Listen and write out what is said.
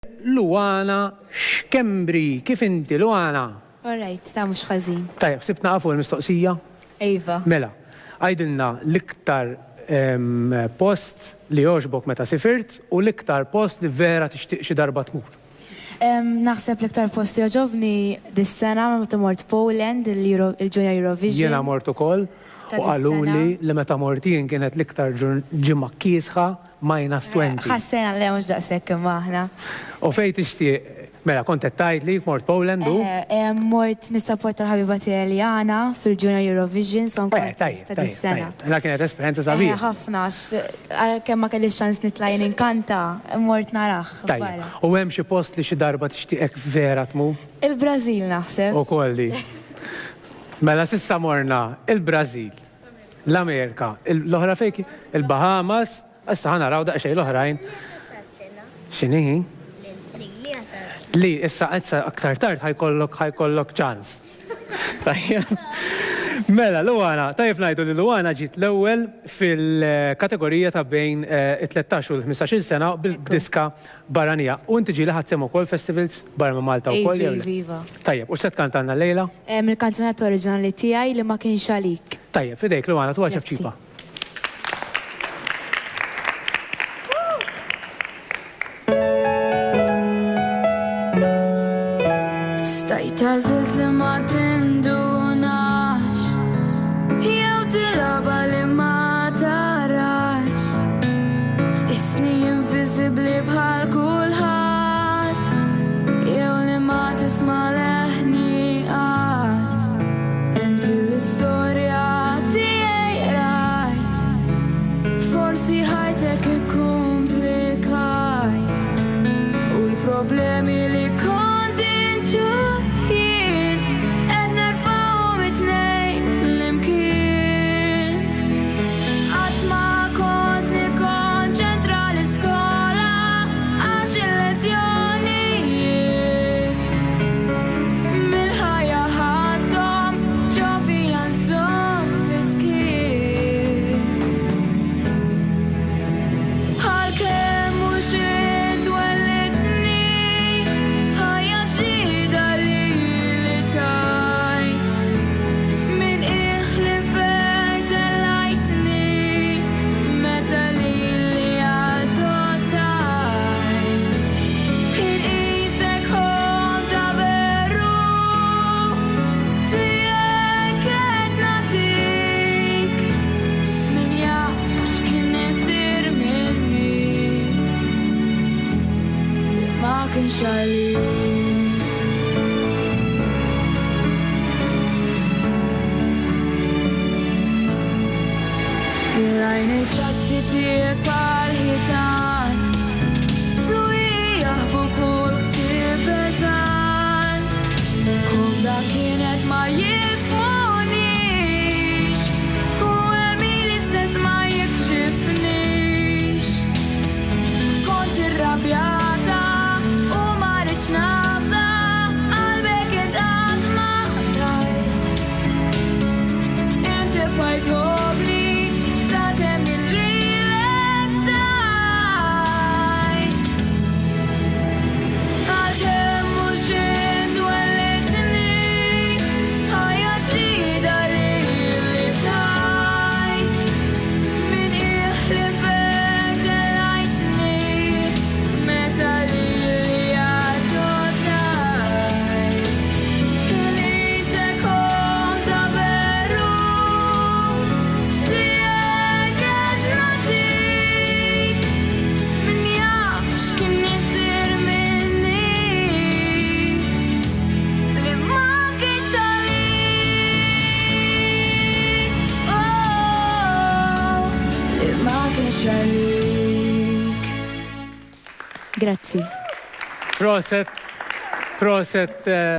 Luana Xkembri, kif inti Luana? All right, ta' mux ħażin. Tajjeb, sibna għafu l-mistoqsija? Iva. Mela, għajdilna l-iktar post li joġbok meta sifirt u l-iktar post li vera tixtieq xi darba tmur. Naħseb l-iktar post li joġobni dis-sena meta mort Poland, il-Junior Eurovision. Jiena mort ukoll u għaluli li meta mortin kienet l-iktar ġimma kiesħa -20. Ħassena li mhux daqshekk imma aħna. U fejn tixtieq, mela kont qed tgħid li mort Poland u? Mort nissapporta l-ħabiba tiegħi Eliana fil-Junior Eurovision son ta' dis-sena. La kienet esperjenza sabiħ. Ħafna kemm ma kellix ċans nitla' jien inkanta, mort naraħ. U hemm xi post li xi darba tixtieqek vera tmur? Il-Brażil naħseb. Ukoll li. Mela sissa morna il-Brażil, l-Amerika, l-oħra fejki, il-Bahamas, issa ħana raw daqsxejn l-oħrajn. X'inhi? Li, issa aktar tard ħajkollok ċans. Mela, Luana, tajjeb ngħidu li Luana ġiet l-ewwel fil-kategorija ta' bejn 13 u 15 sena bil-diska barranija. U inti ġieli ħadd semm ukoll festivals barra minn Malta wkoll jew? Iva. Tajjeb, u x'se tkantanna lejla? Il-kanzunett oriġinali tiegħi li ma kienx għalik. Tajjeb, fidejk Luana, tu għaċab ċipa. Stajt għażilt li ma tindunax, jew tilaba li ma tarax, tqisni inviżibbli bħal kulħadd, jew li ma tisma' leħni qatt. Inti l-istorja tiegħi rajt, forsi ħajtek ikkumplikajt, u l-problemi li kont inġur jien qed nerfa'hom it-tnejn flimkien. Qatt ma kont nikkonċentra l-iskola għax il-lezzjonijiet mill-ħajja ħadhom ġew fija nżomm fi skiet. Għalkemm mhux intwellidtni ħajja ġdida li tajt, min iħli fertellajtni meta li adottajt. Inqisek ħobb ta' veru tiegħek qed nagħtik, min jaf x'kien isir minni li ma kienx għalik. Rajni ċassi tiegħek bħal-ħitan, jaħbu kull ħsieb eżan, kumda kienet ma jifmunix, u hemm l-istess ma jikxifnix. Kont irrabjata u ma rridx nafda, qalbek inqatt ma tajt. Inti bqajt ħobbni sakemm illilek stajt. Għalkemm mhux intwellidtni ħajja ġdida li tajt, min iħli fertellajtni meta li adottajt. Inqisek ħobb ta' veru tiegħek qed nagħtik, min jaf x'kien isir minni li ma kienx għalik. Li ma kienx għalik. Grazzi. Proset